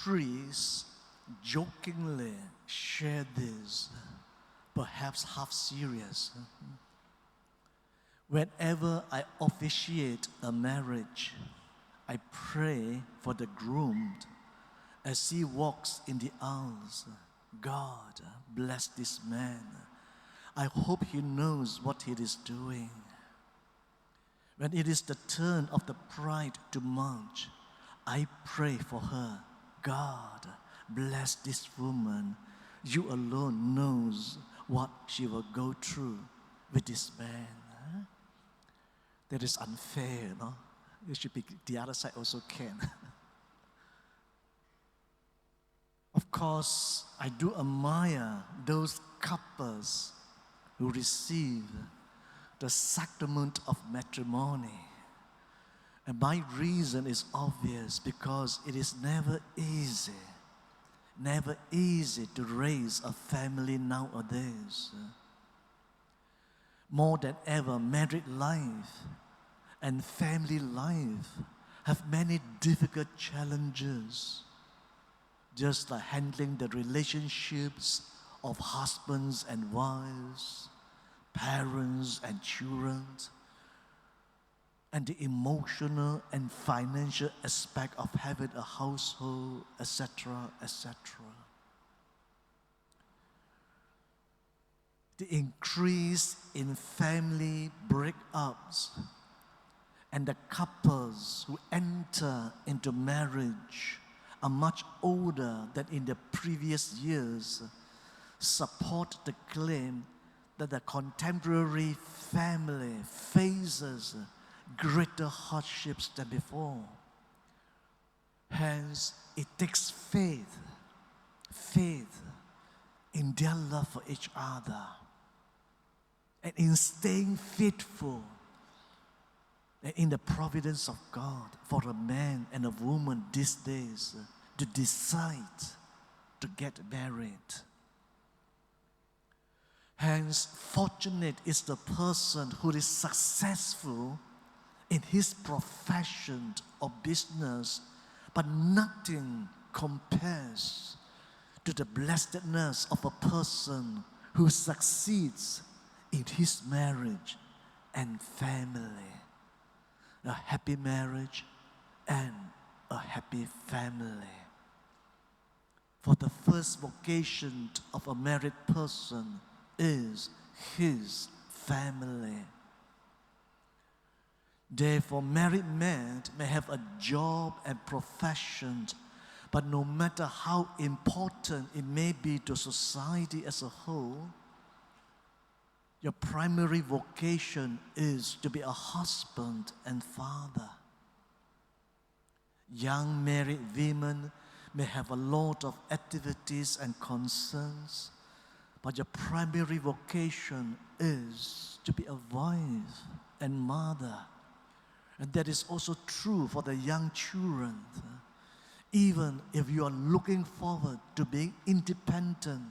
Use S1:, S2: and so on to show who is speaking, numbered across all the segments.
S1: priest jokingly shared this, perhaps half serious. Whenever I officiate a marriage, I pray for the groom as he walks in the aisles. God, bless this man. I hope he knows what he is doing. When it is the turn of the bride to march, I pray for her. God, bless this woman. You alone knows what she will go through with this man. That is unfair, no? It should be the other side also can. Of course, I do admire those couples who receive the sacrament of matrimony. And my reason is obvious, because it is never easy to raise a family nowadays. More than ever, married life and family life have many difficult challenges, just like handling the relationships of husbands and wives, parents and children, and the emotional and financial aspect of having a household, etc., etc. The increase in family breakups and the couples who enter into marriage are much older than in the previous years support the claim that the contemporary family faces greater hardships than before. Hence, it takes faith in their love for each other, and in staying faithful and in the providence of God for a man and a woman these days to decide to get married. Hence, fortunate is the person who is successful in his profession or business, but nothing compares to the blessedness of a person who succeeds in his marriage and family. A happy marriage and a happy family. For the first vocation of a married person is his family. Therefore, married men may have a job and profession, but no matter how important it may be to society as a whole, your primary vocation is to be a husband and father. Young married women may have a lot of activities and concerns, but your primary vocation is to be a wife and mother. And that is also true for the young children. Even if you are looking forward to being independent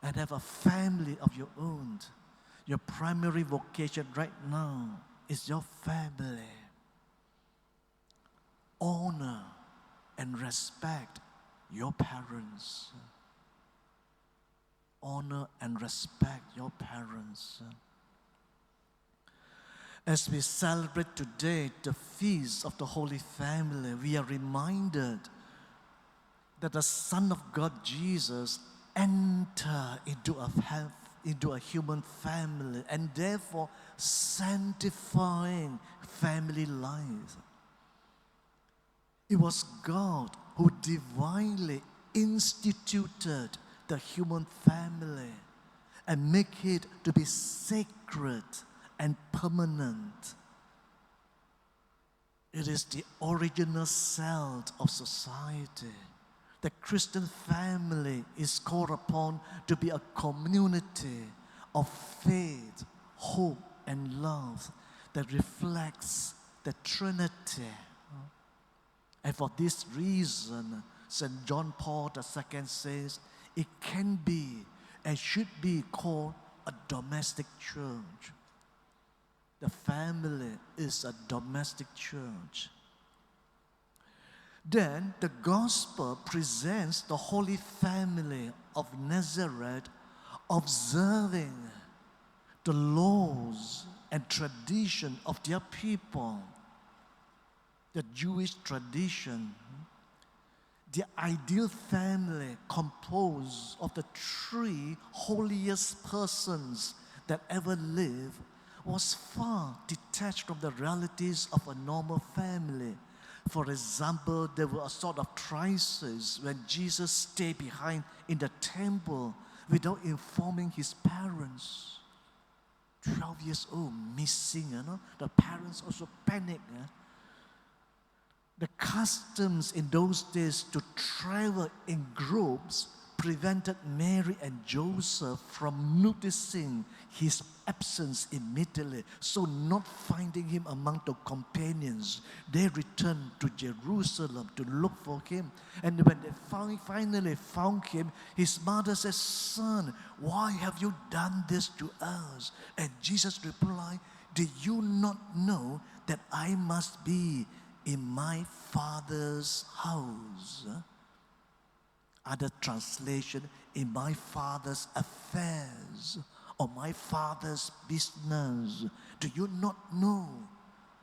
S1: and have a family of your own, your primary vocation right now is your family. Honor and respect your parents. Honor and respect your parents. As we celebrate today the feast of the Holy Family, we are reminded that the Son of God, Jesus, entered into a human family and therefore sanctifying family life. It was God who divinely instituted the human family and make it to be sacred and permanent. It is the original cell of society. The Christian family is called upon to be a community of faith, hope, and love that reflects the Trinity. And for this reason, St. John Paul II says, it can be and should be called a domestic church. The family is a domestic church. Then the gospel presents the Holy Family of Nazareth observing the laws and tradition of their people, the Jewish tradition. The ideal family composed of the three holiest persons that ever lived was far detached from the realities of a normal family. For example, there were a sort of crisis when Jesus stayed behind in the temple without informing his parents. 12 years old, missing, the parents also panicked. The customs in those days to travel in groups prevented Mary and Joseph from noticing his absence immediately. So not finding him among the companions, they returned to Jerusalem to look for him. And when they finally found him, his mother said, "Son, why have you done this to us?" And Jesus replied, "Do you not know that I must be in my Father's house?" Other translation, in my Father's affairs, or my Father's business. Do you not know,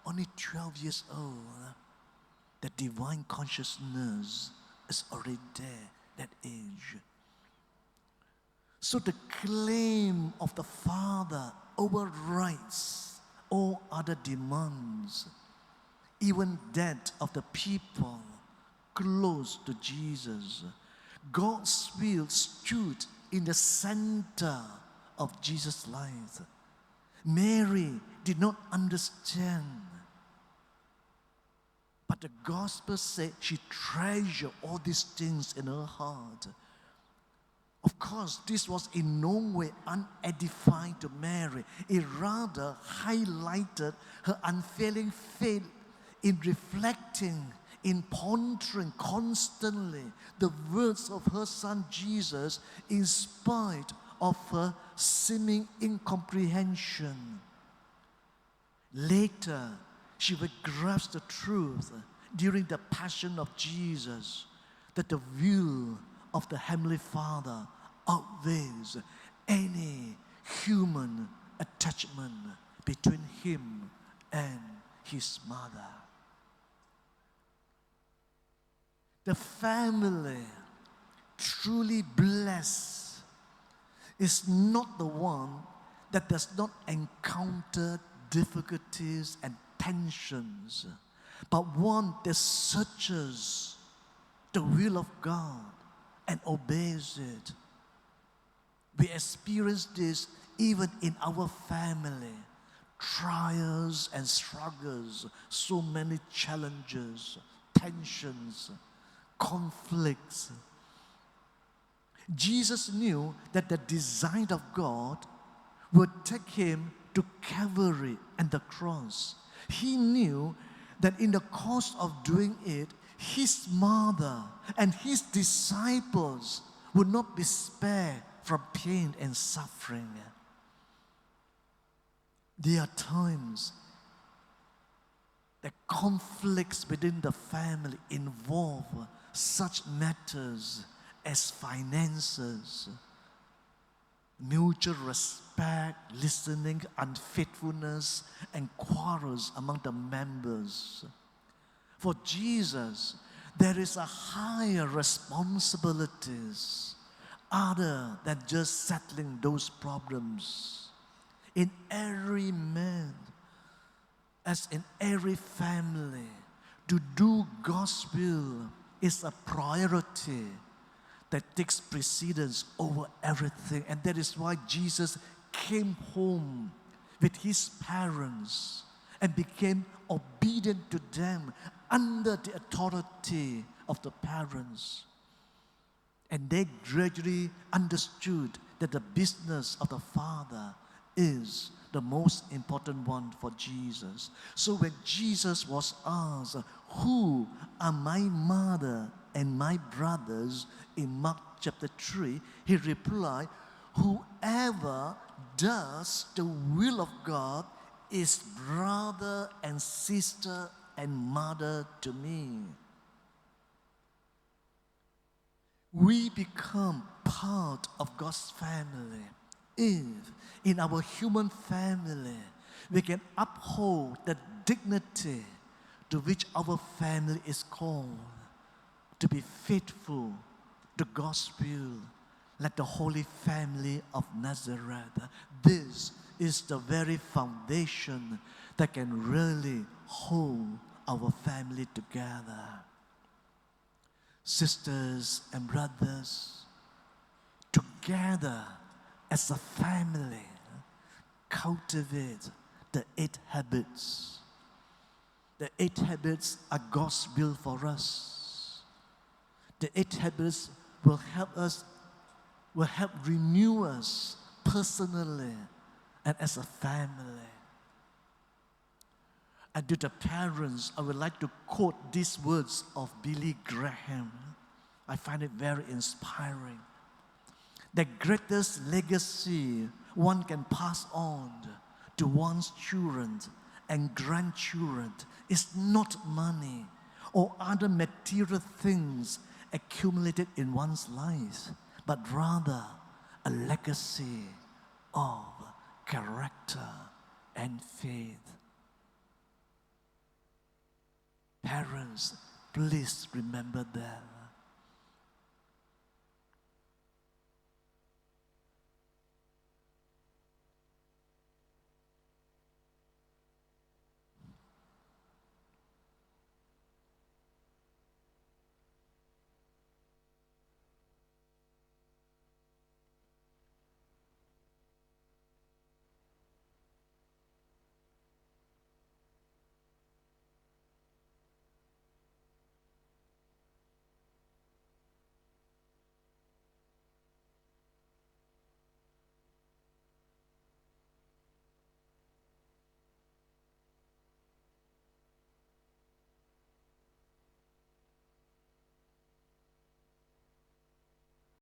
S1: only 12 years old, that divine consciousness is already there, that age. So the claim of the Father overrides all other demands, even that of the people close to Jesus. God's will stood in the center of Jesus' life. Mary did not understand, but the gospel said she treasured all these things in her heart. Of course, this was in no way unedifying to Mary. It rather highlighted her unfailing faith in reflecting, in pondering constantly the words of her son Jesus in spite of her seeming incomprehension. Later, she would grasp the truth during the passion of Jesus that the will of the Heavenly Father outweighs any human attachment between him and his mother. The family truly blessed is not the one that does not encounter difficulties and tensions, but one that searches the will of God and obeys it. We experience this even in our family. Trials and struggles, so many challenges, tensions, conflicts. Jesus knew that the design of God would take him to Calvary and the cross. He knew that in the course of doing it, his mother and his disciples would not be spared from pain and suffering. There are times that conflicts within the family involve such matters as finances, mutual respect, listening, unfaithfulness, and quarrels among the members. For Jesus, there is a higher responsibilities other than just settling those problems. In every man, as in every family, to do God's will is a priority that takes precedence over everything. And that is why Jesus came home with his parents and became obedient to them under the authority of the parents. And they gradually understood that the business of the Father is the most important one for Jesus. So when Jesus was asked, "Who are my mother and my brothers?" in Mark chapter 3, he replied, "Whoever does the will of God is brother and sister and mother to me." we become part of God's family if in our human family we can uphold the dignity to which our family is called, to be faithful to God's will, like the Holy Family of Nazareth. This is the very foundation that can really hold our family together. Sisters and brothers, together as a family, cultivate the 8 habits. The 8 habits are God's will for us. The 8 habits will help renew us personally and as a family. And to the parents, I would like to quote these words of Billy Graham. I find it very inspiring. The greatest legacy one can pass on to one's children and grandchildren is not money or other material things accumulated in one's life, but rather a legacy of character and faith. Parents, please remember that.